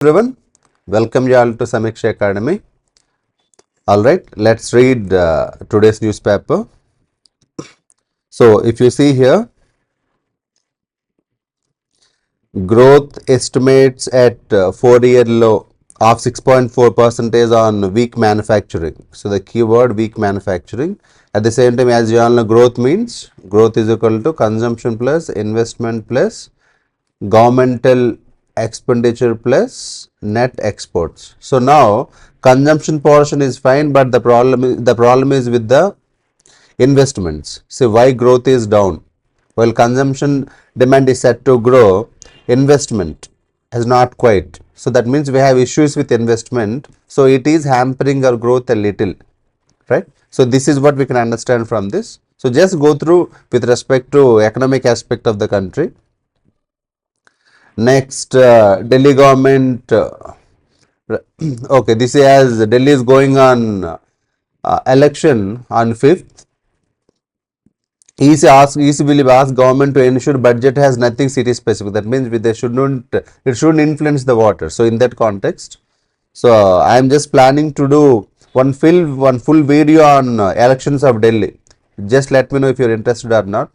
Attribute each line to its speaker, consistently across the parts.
Speaker 1: Everyone, welcome you all to Samiksha Academy. All right, let's read today's newspaper. So, if you see here, growth estimates at 4-year low of 6.4% on weak manufacturing. So, the keyword weak manufacturing. At the same time, as you all know, growth means growth is equal to consumption plus investment plus governmental expenditure plus net exports. So now consumption portion is fine, but the problem is with the investments. So why growth is down? While consumption demand is set to grow, investment has not quite. So that means we have issues with investment. So it is hampering our growth a little, right? So this is what we can understand from this. So just go through with respect to economic aspect of the country. Next, Delhi government. Okay, this is as Delhi is going on election on 5th. EC will ask government to ensure budget has nothing city specific. That means it shouldn't influence the water. So in that context, so I am just planning to do one full video on elections of Delhi. Just let me know if you're interested or not.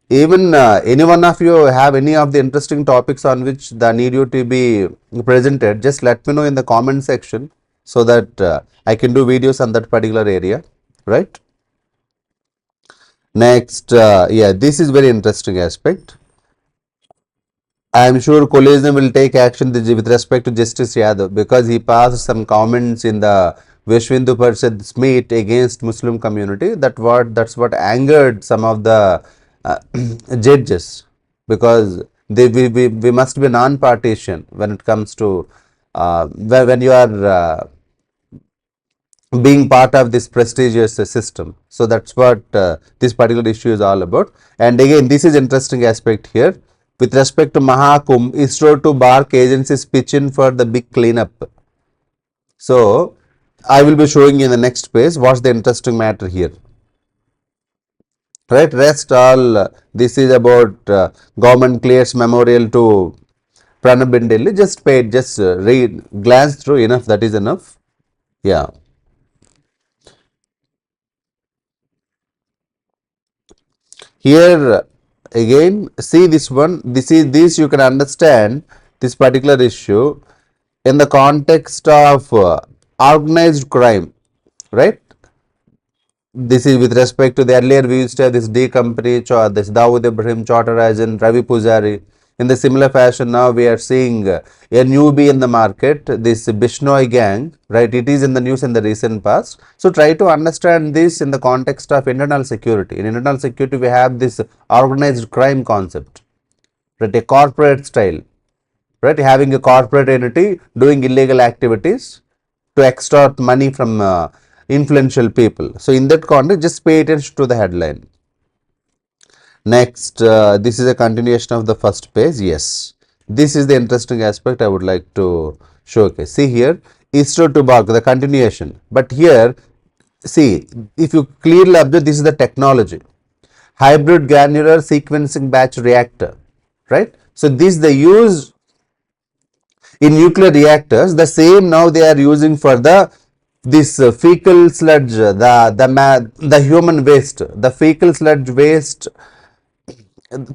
Speaker 1: Even any one of you have any of the interesting topics on which the need you to be presented, just let me know in the comment section so that I can do videos on that particular area, right? Next, yeah, this is very interesting aspect. I am sure collision will take action with respect to Justice Yadav because he passed some comments in the Vishwindu Parishad's meet against Muslim community. That's what angered some of the judges, because we must be non-partisan when it comes to when you are being part of this prestigious system. So that's what this particular issue is all about. And again, this is interesting aspect here. With respect to Mahakumbh, ISRO to BARC agencies pitch in for the big cleanup. So I will be showing you in the next page what's the interesting matter here. Right, rest all this is about government clears memorial to Pranab in Delhi. Just read, glance through enough, that is enough. Yeah. Here again, see this one, this you can understand this particular issue in the context of organized crime, right? This is with respect to the earlier we used to have this D company, this Dawood Ibrahim, Chottarajan, Ravi Pujari. In the similar fashion, now we are seeing a newbie in the market, this Bishnoi gang, right? It is in the news in the recent past. So try to understand this in the context of internal security. In internal security, we have this organized crime concept, right? A corporate style, right? Having a corporate entity doing illegal activities to extort money from influential people. So in that context, just pay attention to the headline. Next, this is a continuation of the first page. Yes, this is the interesting aspect I would like to showcase. See here, ISRO to BARC, the continuation. But here, see, if you clearly observe, this is the technology. Hybrid granular sequencing batch reactor, right? So this they use in nuclear reactors. The same now they are using for this fecal sludge, the human waste, the fecal sludge waste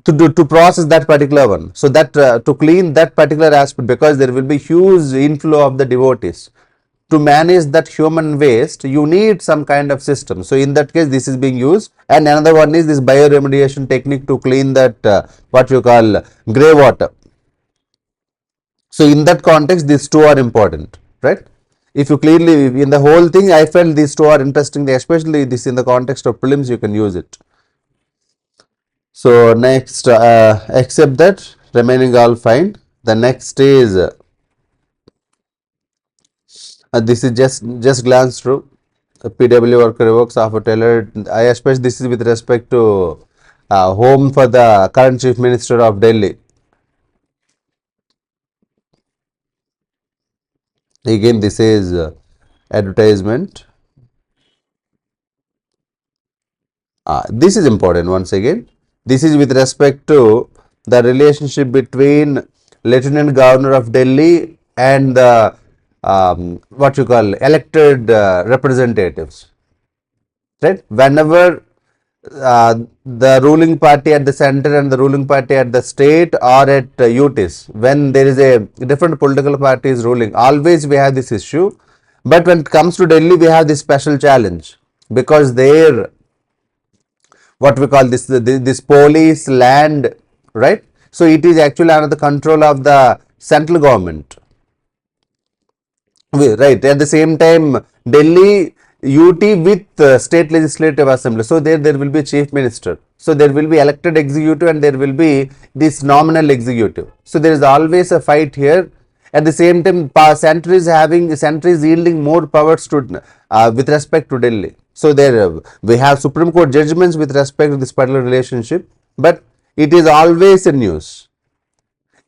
Speaker 1: to process that particular one. So that to clean that particular aspect, because there will be huge inflow of the devotees. To manage that human waste, you need some kind of system. So in that case, this is being used. And another one is this bioremediation technique to clean that what you call grey water. So in that context, these two are important, right? If you clearly in the whole thing, I felt these two are interesting, especially this in the context of prelims, you can use it. So next, except that remaining all fine. The next is this is just glance through PW worker revokes after Taylor. I expect this is with respect to home for the current Chief Minister of Delhi. Again, this is advertisement. This is important once again. This is with respect to the relationship between Lieutenant Governor of Delhi and the what you call elected representatives, right? Whenever the ruling party at the center and the ruling party at the state or at UTs, when there is a different political party is ruling, always we have this issue. But when it comes to Delhi, we have this special challenge because there, what we call this police land, right? So it is actually under the control of the central government. Right. At the same time, Delhi UT with state legislative assembly. So there will be chief minister. So there will be elected executive and there will be this nominal executive. So there is always a fight here. At the same time, center is yielding more powers to with respect to Delhi. So there we have Supreme Court judgments with respect to this particular relationship, but it is always a news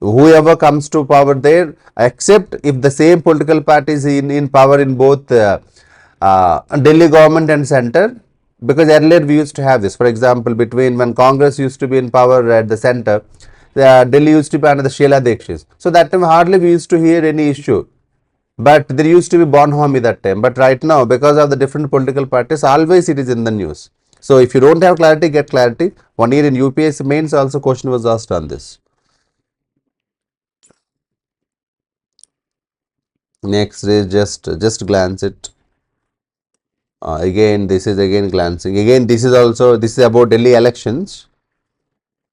Speaker 1: whoever comes to power there, except if the same political party is in power in both Delhi government and center, because earlier we used to have this. For example, between when Congress used to be in power at the center, Delhi used to be under the Sheila Dikshit. So that time hardly we used to hear any issue. But there used to be Bonhomie that time. But right now, because of the different political parties, always it is in the news. So if you don't have clarity, get clarity. 1 year in UPSC mains also question was asked on this. Next is just glance it. Again, this is again glancing. Again, this is about Delhi elections.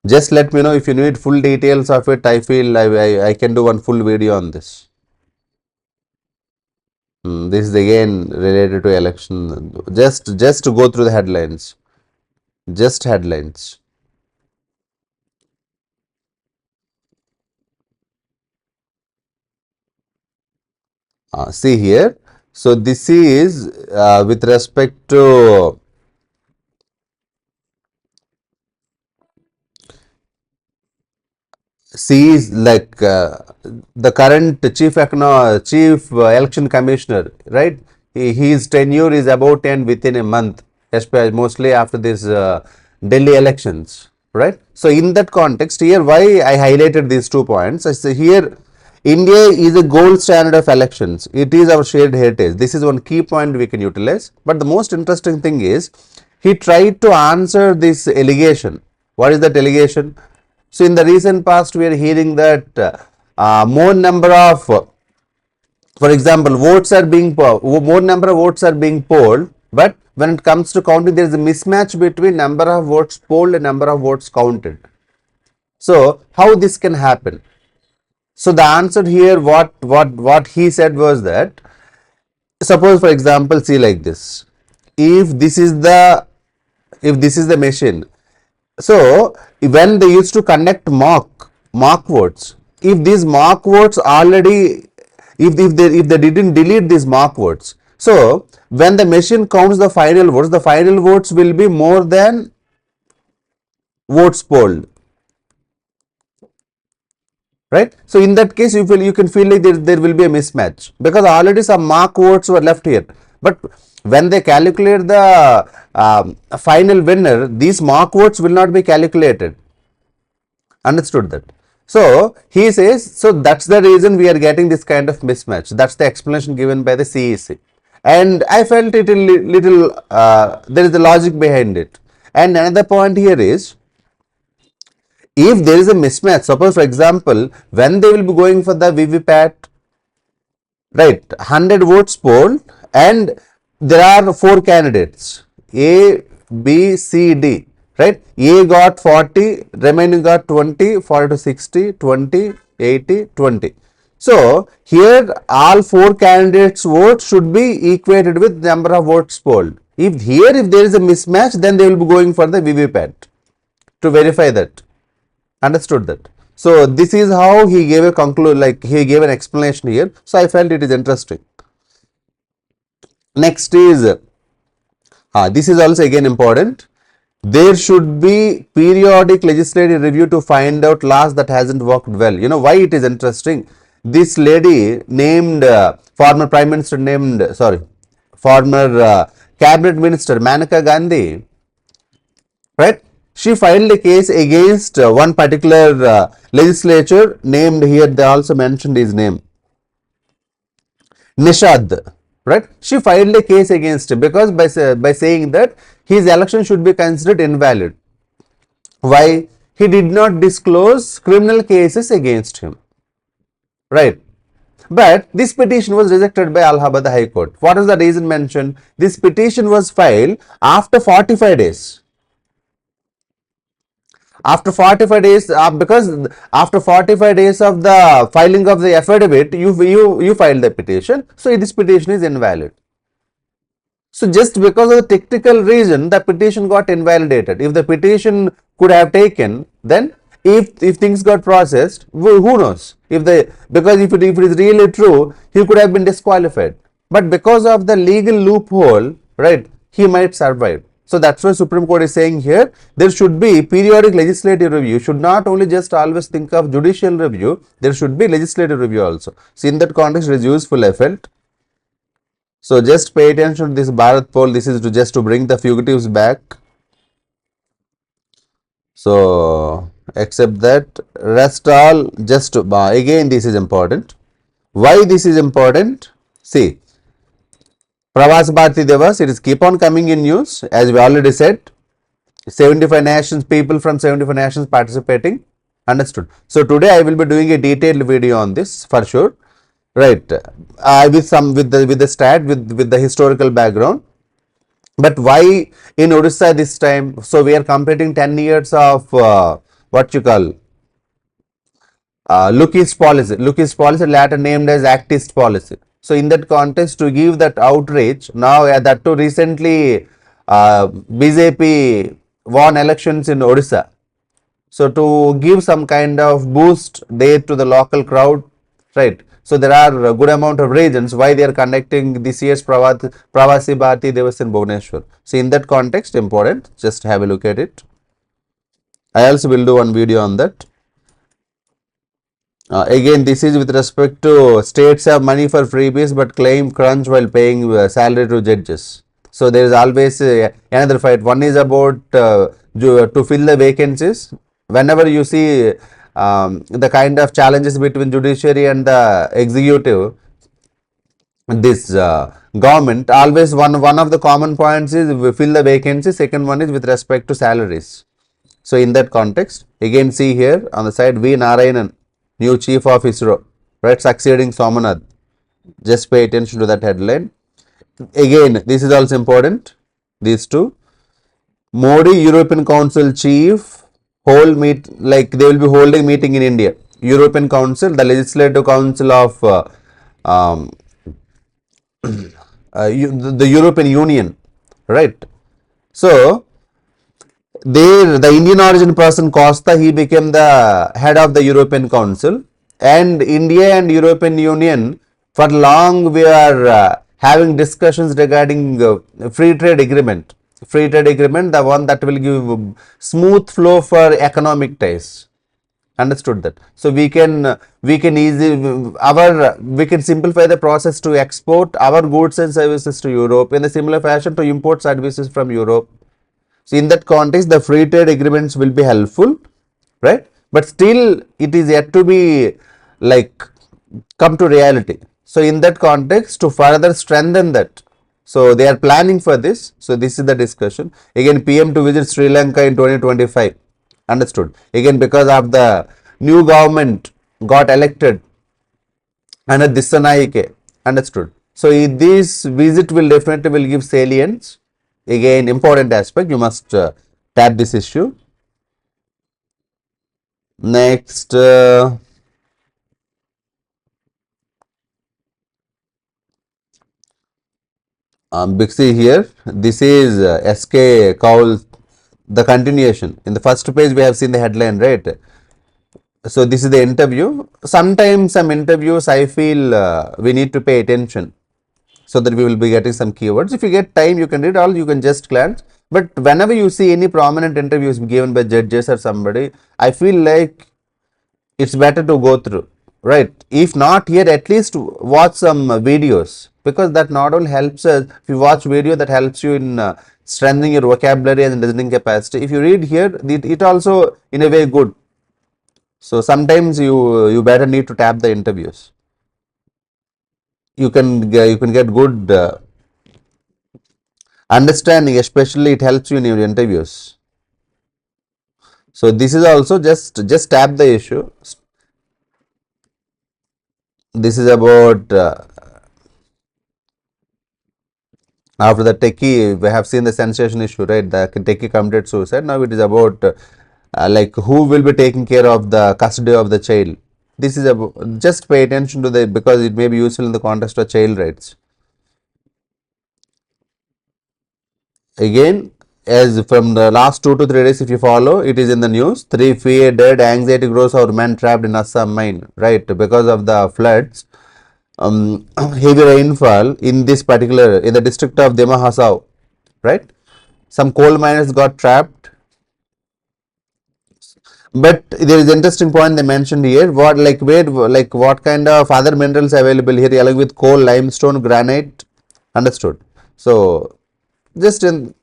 Speaker 1: Just let me know if you need full details of it. I feel I can do one full video on this. This is again related to election. Just to go through the headlines. Just headlines. See here. So this is with respect to C is like the current chief election commissioner, right? His tenure is about to end within a month, especially mostly after this Delhi elections, right? So in that context, here why I highlighted these 2 points. I say here, India is a gold standard of elections. It is our shared heritage. This is one key point we can utilize. But the most interesting thing is, he tried to answer this allegation. What is that allegation? So in the recent past, we are hearing that more number of, for example, more number of votes are being polled, but when it comes to counting, there is a mismatch between number of votes polled and number of votes counted. So how this can happen? So the answer here, what he said was that, suppose for example, see like this, if this is the machine. So when they used to conduct mock votes, if these mock votes already, if they didn't delete these mock votes, so when the machine counts the final votes will be more than votes polled, right? So in that case, you can feel like there will be a mismatch because already some mock votes were left here, but when they calculate the final winner, these mock votes will not be calculated. Understood that? So he says, so that's the reason we are getting this kind of mismatch. That's the explanation given by the CEC, and I felt it a little there is a logic behind it. And another point here is, if there is a mismatch, suppose for example, when they will be going for the VVPAT, right, 100 votes polled, and there are 4 candidates, A, B, C, D, right? A got 40, remaining got 20, 40 to 60, 20, 80, 20. So here all 4 candidates' votes should be equated with number of votes polled. If there is a mismatch, then they will be going for the VVPAT to verify that. Understood that? So this is how he gave a he gave an explanation here. So I felt it is interesting. Next is, this is also again important. There should be periodic legislative review to find out laws that hasn't worked well. You know why it is interesting? This lady named former Prime Minister former Cabinet Minister Maneka Gandhi, right? She filed a case against one particular legislature named here. They also mentioned his name. Nishad, right? She filed a case against him because by saying that his election should be considered invalid. Why? He did not disclose criminal cases against him, right? But this petition was rejected by Allahabad High Court. What is the reason mentioned? This petition was filed after 45 days. After 45 days, because after 45 days of the filing of the affidavit, you filed the petition. So this petition is invalid. So just because of the technical reason, the petition got invalidated. If the petition could have taken, then if things got processed, who knows? Because if it is really true, he could have been disqualified. But because of the legal loophole, right, he might survive. So that's why Supreme Court is saying here there should be periodic legislative review. Should not only just always think of judicial review, there should be legislative review also. So in that context, it is useful effect. So just pay attention to this Bharat poll. This is just to bring the fugitives back. So except that, rest all just again this is important. Why this is important? See, Pravas Bharati Devas, it is keep on coming in news as we already said. 75 nations, people from 75 nations participating. Understood. So today I will be doing a detailed video on this for sure. Right, with the historical background. But why in Odisha this time? So we are completing 10 years of what you call Look East policy. Look East policy, later named as Act East policy. So in that context, to give that outrage, now that too recently BJP won elections in Odisha. So to give some kind of boost there to the local crowd, right? So there are a good amount of reasons why they are conducting this year's Pravasi Bharati Devas in Bhubaneswar. So in that context, important, just have a look at it. I also will do one video on that. Again, this is with respect to states have money for freebies but claim crunch while paying salary to judges. So there is always another fight. One is about to fill the vacancies. Whenever you see the kind of challenges between judiciary and the executive, this government, always one of the common points is fill the vacancy. Second one is with respect to salaries. So in that context, again see here on the side V Narayanan, new chief of ISRO, right, succeeding Somanath. Just pay attention to that headline. Again, this is also important. These two. Modi, European Council chief, they will be holding meeting in India. European Council, the Legislative Council of the European Union, right? So there, the Indian origin person Costa, he became the head of the European Council, and India and European Union for long we are having discussions regarding free trade agreement. Free trade agreement, the one that will give smooth flow for economic ties. Understood that. So we can simplify the process to export our goods and services to Europe, in a similar fashion to import services from Europe. So in that context, the free trade agreements will be helpful, right? But still, it is yet to be come to reality. So in that context, to further strengthen that, so they are planning for this. So this is the discussion. Again, PM to visit Sri Lanka in 2025. Understood. Again, because of the new government got elected under Dissanayake. Understood. So this visit will definitely give salience. Again, important aspect, you must tap this issue. Next, Bixi here, this is SK Kaul, the continuation. In the first page, we have seen the headline, right? So this is the interview. Sometimes some interviews I feel we need to pay attention, so that we will be getting some keywords. If you get time, you can read all, you can just glance. But whenever you see any prominent interviews given by judges or somebody, I feel like it's better to go through, right? If not here, at least watch some videos, because that not only helps us, if you watch video, that helps you in strengthening your vocabulary and listening capacity. If you read here, it also in a way good. So sometimes you better need to tap the interviews. you can get good understanding, especially it helps you in your interviews. So this is also just tap the issue. This is about after the techie, we have seen the sensation issue, right? The techie committed suicide. Now it is about like who will be taking care of the custody of the child. This is about, just pay attention to the, because it may be useful in the context of child rights. Again, as from the last 2 to 3 days, if you follow, it is in the news. 3 fear dead, anxiety grows over man trapped in Assam mine, right? Because of the floods, heavy rainfall in this particular, in the district of Dema Hasao, right? Some coal miners got trapped. But there is interesting point they mentioned here. What, like, where, like, what kind of other minerals available here along with coal, limestone, granite? Understood. So just to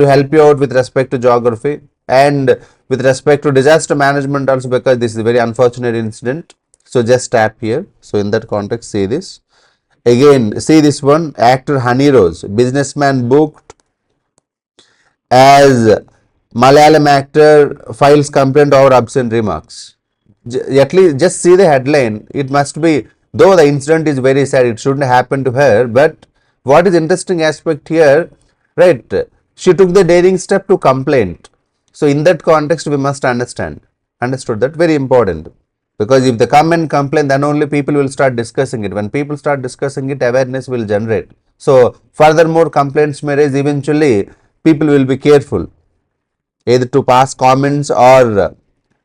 Speaker 1: help you out with respect to geography and with respect to disaster management also, because this is a very unfortunate incident. So just tap here. So in that context, see this. Again, see this one. Actor Honey Rose, businessman booked as Malayalam actor files complaint over obscene remarks. At least just see the headline. It must be, though the incident is very sad, it shouldn't happen to her. But what is interesting aspect here, right? She took the daring step to complain. So in that context, we must understood that, very important. Because if they come and complain, then only people will start discussing it. When people start discussing it, awareness will generate. So furthermore, complaints may raise. Eventually, people will be careful either to pass comments or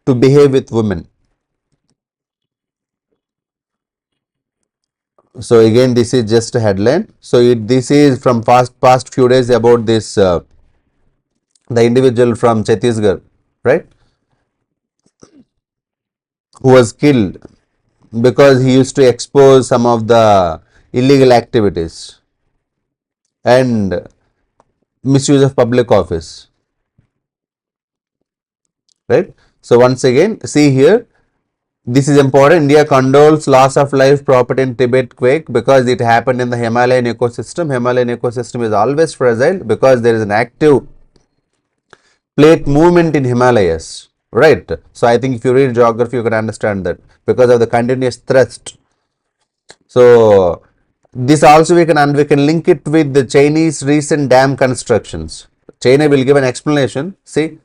Speaker 1: to behave with women. So again, this is just a headline. So this is from past few days about this the individual from Chhattisgarh, right, who was killed because he used to expose some of the illegal activities and misuse of public office, right. So once again, see here, this is important. India condoles loss of life, property in Tibet quake because it happened in the Himalayan ecosystem. Himalayan ecosystem is always fragile because there is an active plate movement in Himalayas, right. So I think if you read geography, you can understand that because of the continuous thrust. So this also we can link it with the Chinese recent dam constructions. China will give an explanation. See,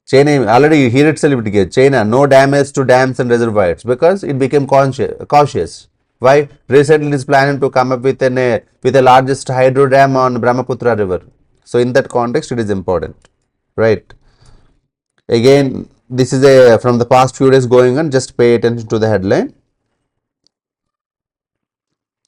Speaker 1: China already here itself it gave China no damage to dams and reservoirs because it became cautious. Why? Recently it is planning to come up with with the largest hydro dam on Brahmaputra river. So in that context, it is important, right? Again, this is a from the past few days going on. Just pay attention to the headline.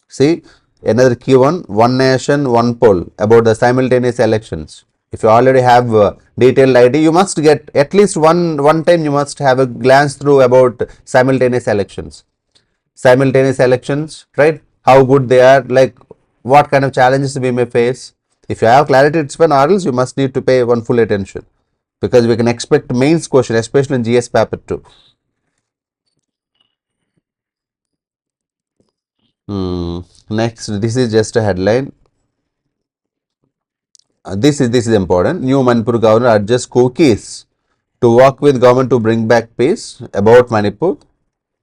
Speaker 1: See, another key one nation, one poll about the simultaneous elections. If you already have detailed idea, you must get at least one time you must have a glance through about simultaneous elections. Simultaneous elections, right? How good they are, like what kind of challenges we may face. If you have clarity, it's fine, or else you must need to pay one full attention because we can expect mains question, especially in GS paper 2. Next, this is just a headline. This is important. New Manipur governor adjusts cookies to work with government to bring back peace. About Manipur,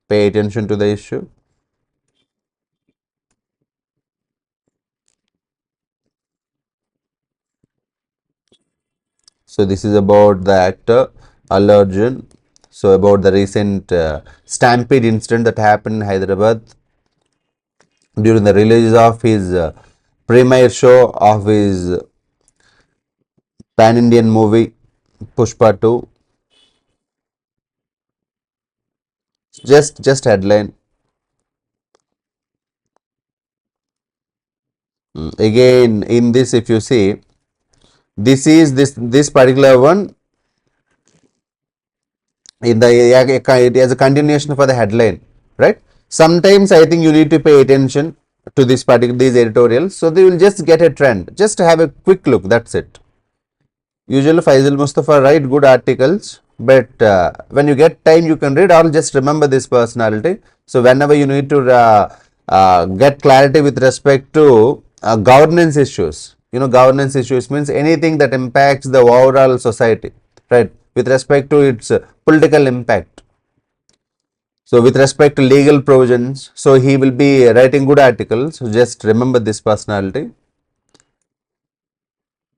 Speaker 1: pay attention to the issue. So this is about the actor Allu Arjun. So about the recent stampede incident that happened in Hyderabad during the release of his premiere show of his pan-Indian movie Pushpa 2. Just headline. Again, in this, if you see, this particular one in the it as a continuation for the headline, right? Sometimes I think you need to pay attention to this particular these editorials, so they will just get a trend. Just have a quick look. That's it. Usually Faisal Mustafa write good articles, but when you get time, you can read or just remember this personality. So whenever you need to get clarity with respect to governance issues. Governance issues means anything that impacts the overall society, right? With respect to its political impact. So with respect to legal provisions, so he will be writing good articles. So just remember this personality.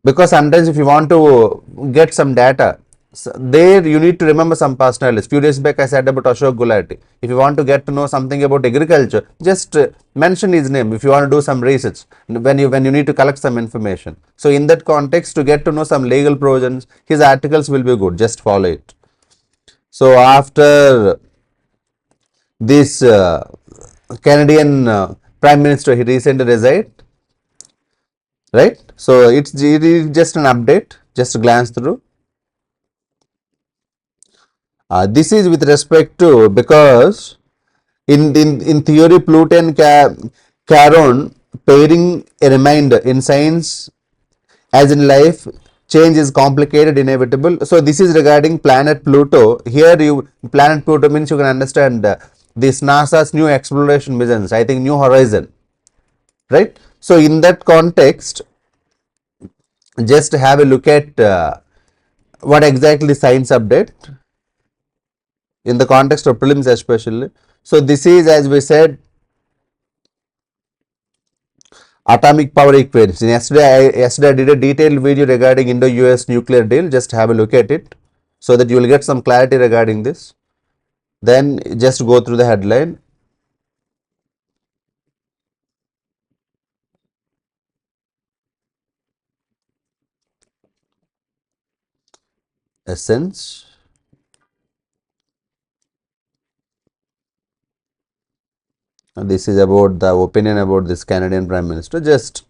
Speaker 1: Because sometimes if you want to get some data, so there you need to remember some personalities. Few days back I said about Ashok Gulati. If you want to get to know something about agriculture, just mention his name. If you want to do some research, when you need to collect some information. So in that context, to get to know some legal provisions, his articles will be good. Just follow it. So after this Canadian Prime Minister, he recently resigned, right? So it is just an update. Just glance through. This is with respect to, because in theory Pluto and Charon pairing a reminder in science as in life, change is complicated, inevitable. So this is regarding planet Pluto. Here you planet Pluto means you can understand this NASA's new exploration missions, I think New Horizon, right? So in that context, just have a look at what exactly science update in the context of prelims especially. So this is, as we said, atomic power equations. Yesterday I did a detailed video regarding Indo-US nuclear deal. Just have a look at it so that you will get some clarity regarding this. Then just go through the headline. Essence. And this is about the opinion about this Canadian Prime Minister. Just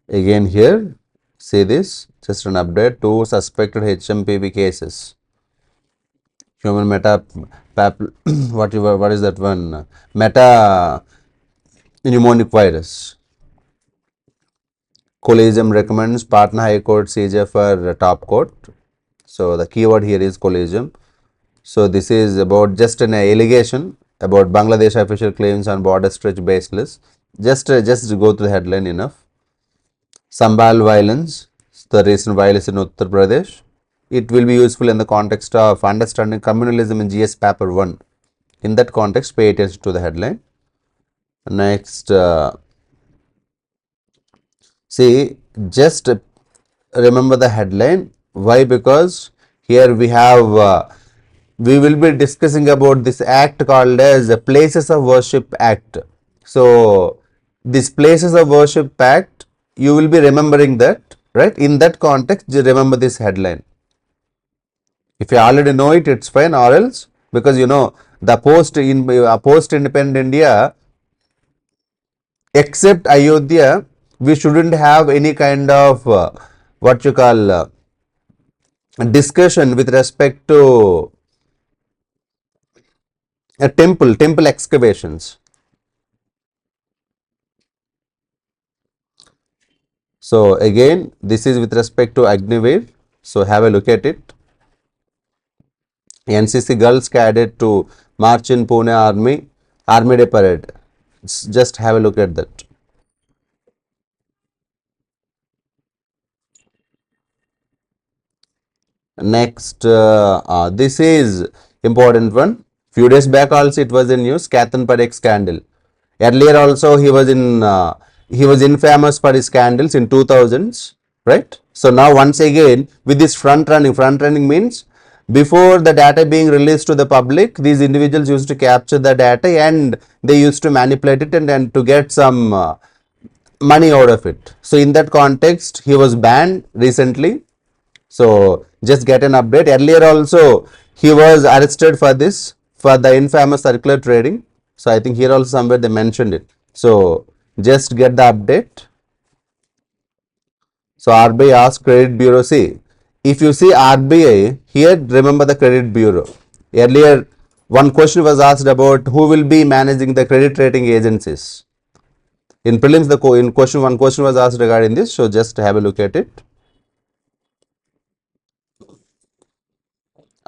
Speaker 1: again here, see this, just an update. 2 suspected HMPV cases. Human meta what is that one? Meta pneumonic virus. Collegium recommends Patna High Court CJ for top court. So the keyword here is collegium. So this is about just an allegation about Bangladesh official claims on border stretch baseless. Just go to the headline enough. Sambal violence, the recent violence in Uttar Pradesh. It will be useful in the context of understanding communalism in GS paper 1. In that context, pay attention to the headline. Next, see, just remember the headline. Why? Because here we will be discussing about this act called as the Places of Worship Act. So this Places of Worship Act, you will be remembering that, right? In that context, you remember this headline. If you already know it, it's fine, or else, because the post independent India, except Ayodhya, we shouldn't have any kind of what you call discussion with respect to a temple excavations. So again, this is with respect to Agniveer. So have a look at it. NCC girls cadet to march in Pune Army Day parade. Just have a look at that. Next, this is important one. Few days back also it was in news, Kathan Parekh scandal. Earlier also he was infamous for his scandals in 2000s, right? So now once again with this front running means before the data being released to the public, these individuals used to capture the data and they used to manipulate it and to get some money out of it. So in that context, he was banned recently. So just get an update. Earlier also he was arrested for this, for the infamous circular trading. So I think here also somewhere they mentioned it. So just get the update. So RBI asked credit bureau. See, if you see RBI here, remember the credit bureau. Earlier one question was asked about who will be managing the credit rating agencies. In prelims, one question was asked regarding this. So just have a look at it.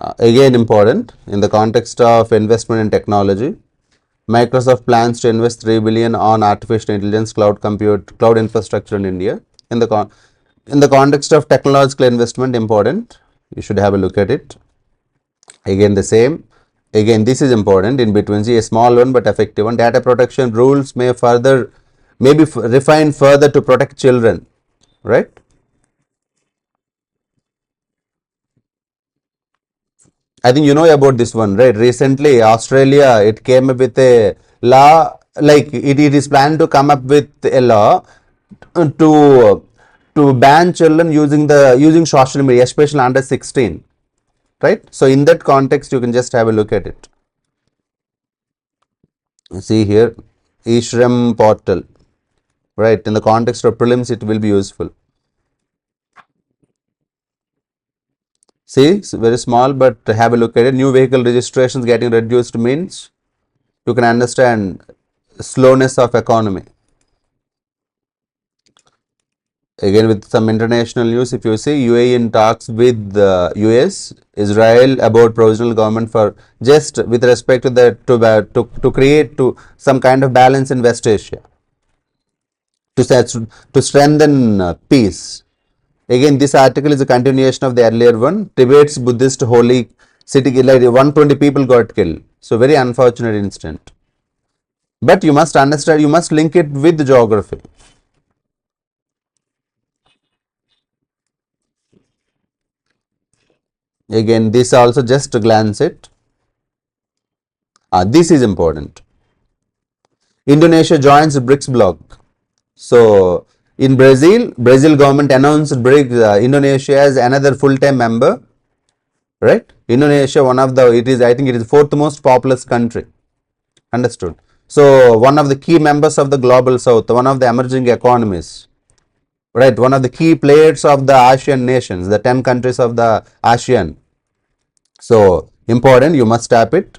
Speaker 1: Again important in the context of investment in technology. Microsoft plans to invest 3 billion on artificial intelligence, cloud infrastructure in India. In the in the context of technological investment, important. You should have a look at it. Again the same. Again this is important in between. See, a small one but effective one. Data protection rules may be refined further to protect children. Right. I think you know about this one, right? Recently, Australia, it came up with a law, like it is planned to come up with a law to ban children using social media, especially under 16, right? So in that context, you can just have a look at it. See here, eShrim portal, right? In the context of prelims, it will be useful. See, it's very small, but have a look at it. New vehicle registrations getting reduced means you can understand slowness of economy. Again with some international news, if you see, UAE in talks with the US, Israel about provisional government for just with respect to the to create to some kind of balance in West Asia to strengthen peace. Again, this article is a continuation of the earlier one. Tibet's Buddhist holy city, like 120 people got killed. So very unfortunate incident. But you must understand, you must link it with geography. Again, this also just glance it. This is important. Indonesia joins BRICS bloc. So in Brazil government announced BRICS, Indonesia as another full-time member. Right? Indonesia, one of the, it is, I think it is fourth most populous country. Understood. So one of the key members of the global south, one of the emerging economies. Right? One of the key players of the ASEAN nations, the 10 countries of the ASEAN. So important, you must tap it.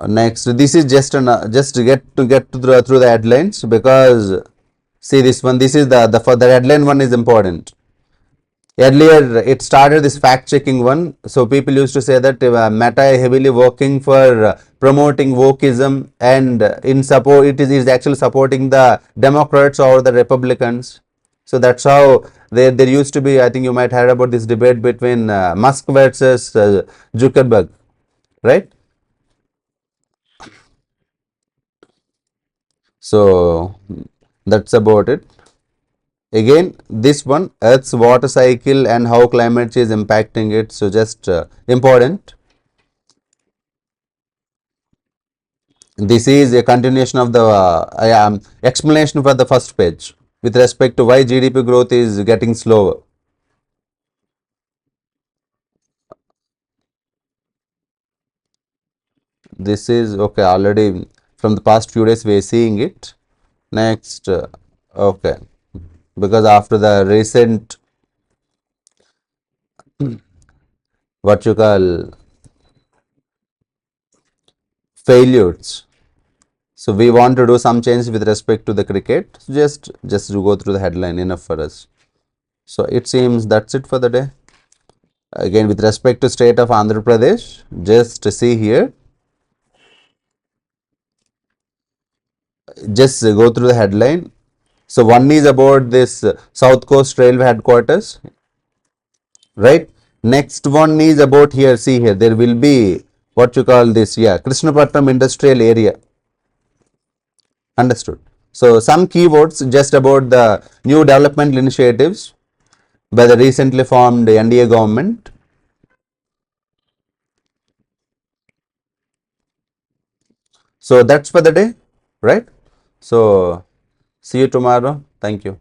Speaker 1: Next, this is just to get through the headlines, because see this one, this is the for the headline one is important. Earlier it started this fact checking one, so people used to say that Meta is heavily working for promoting wokeism, and in support it is actually supporting the Democrats or the Republicans. So that's how there used to be, I think you might heard about this debate between Musk versus Zuckerberg, right? So that's about it. Again, this one, Earth's water cycle and how climate change is impacting it. So just important. This is a continuation of the explanation for the first page with respect to why GDP growth is getting slower. This is okay already from the past few days we are seeing it. Next, okay, because after the recent what you call failures, so we want to do some change with respect to the cricket. Just to go through the headline enough for us. So it seems that's it for the day. Again, with respect to state of Andhra Pradesh, just see here. Just go through the headline. So one is about this South Coast Railway headquarters, right? Next one is about here. See here, there will be what you call this. Yeah, Krishnapatnam Industrial Area. Understood. So some keywords just about the new development initiatives by the recently formed NDA government. So that's for the day, right? So see you tomorrow. Thank you.